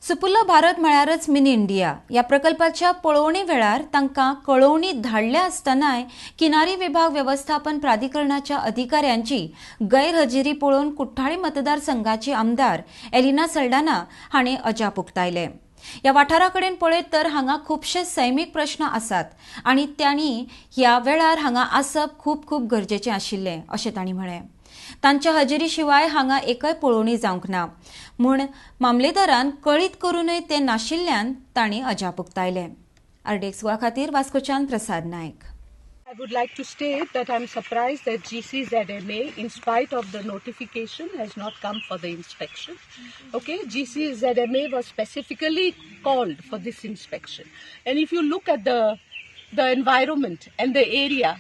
सुपुल्लो Bharat म्हळ्यारच mini India या प्रकल्पाच्या पळोवणी वेळार तांकां कळोवणी धाडल्या आसतनाय किनारी विभाग व्यवस्थापन प्राधिकरणाच्या अधिकाऱ्यांची गैरहजेरी पळोवन कुठ्ठाळी मतदारसंघाची आमदार एलिना सल्डाना हांणी अजाप उक्तायले। या वाठाराकडेन पळयत तर हांगा खूबशे सैमीक प्रश्न आसात आनी त्यांनी ह्या वेळार हांगा आसप खूब खूब गरजेचें आशिल्लें अशें तांणी म्हळें। तांच्या हजेरी शिवाय हांगा एकय पळोवणी जावंक ना म्हूण मामलेदारान कळीत करूनय ते नाशिल्ल्यान तांणी अजाप उक्तायले। आरडीएक्स गोवा खातीर वास्कोच्यान प्रसाद नायक। I would like to state that I am surprised that GCZMA, in spite of the notification, has not come for the inspection. Okay, GCZMA was specifically called for this inspection. And if you look at the environment and the area,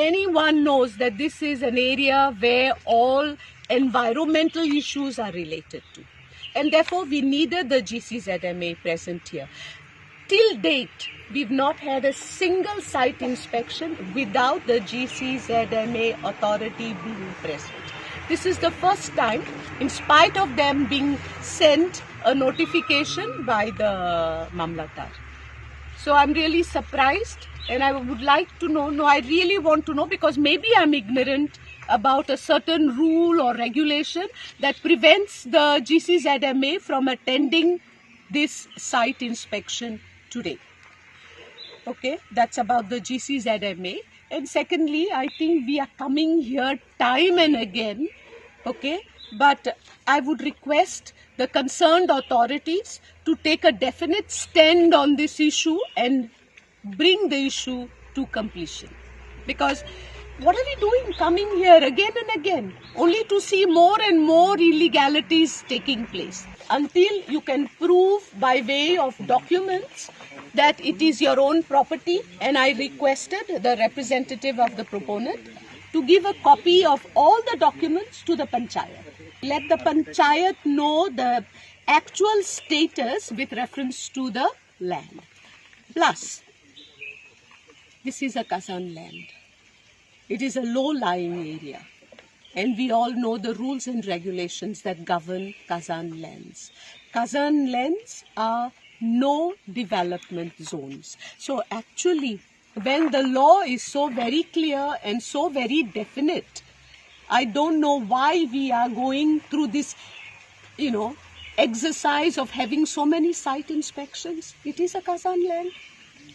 anyone knows that this is an area where all environmental issues are related to. And therefore, we needed the GCZMA present here. Till date, we've not had a single site inspection without the GCZMA authority being present. This is the first time, in spite of them being sent a notification by the Mamlatar. So I'm really surprised, and I would like to know, I really want to know, because maybe I'm ignorant about a certain rule or regulation that prevents the GCZMA from attending this site inspection today. Okay, that's about the GCZMA. And secondly, I think we are coming here time and again, okay, but I would request the concerned authorities to take a definite stand on this issue and bring the issue to completion. Because what are we doing coming here again and again, only to see more and more illegalities taking place? Until you can prove by way of documents that it is your own property, and I requested the representative of the proponent to give a copy of all the documents to the panchayat. Let the panchayat know the actual status with reference to the land. Plus, this is a Kazan land. It is a low-lying area. And we all know the rules and regulations that govern Kazan lands. Kazan lands are no development zones. So actually, when the law is so very clear and so very definite, I don't know why we are going through this, exercise of having so many site inspections. It is a Kazan land.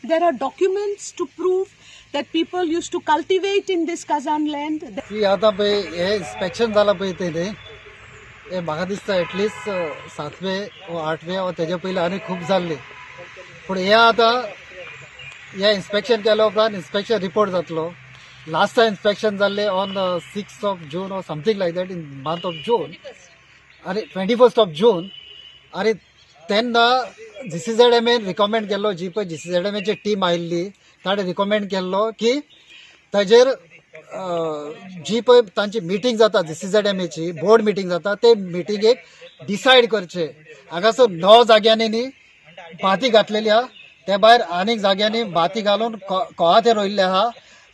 There are documents to prove that people used to cultivate in this Kazan land. आता पळय हे inspection जाला पळय ते न्ही, हे म्हाका दिसता at least 7वें वा 8वें वा तेजे पयलीं आनी खूब जाल्ली, पूण हे आतां हे इन्स्पेक्शन केल्या उपरांत इन्स्पेक्शन रिपोर्ट जातलो। लास्ट टायम इन्स्पेक्शन जाल्ले on 6th of June or something like that, in month of June, आनी 21st of June, आनी तेन्ना GCZMA रिकमेंड केल्लो, जी पळय GCZMAची टीम आयिल्ली ताणें रिकमेंड केल्लो की ताजेर जी पळय तांची मिटींग जाता GCZMAची बोर्ड मिटींग जाता, ते मिटींगेक डिसायड करचे। हांगासर 9 जाग्यांनी न्ही भाती घातलेली आहा, त्या भायर आनीक जाग्यांनी भाती घालून कोळाते रोयिल्ले आहा।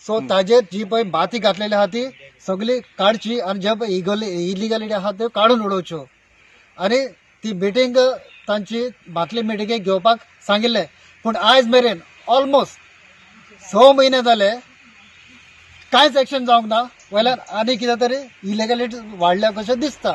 सो ताजेर जी पळय भाती घातलेली आहा ती सगळी काडची आनी जे पळय इलिगॅलिटी आहा त्यो काडून उडोवच्यो। आनी ती मिटींग तांची भातली मिटींगेक घेवपाक सांगिल्लें, पूण आयज मेरेन ऑलमोस्ट 6 म्हयने जाले कांयच एक्शन जावंक ना। वयल्यान आनी कितें तरी इलिगॅलिटी वाडल्या कशें दिसता।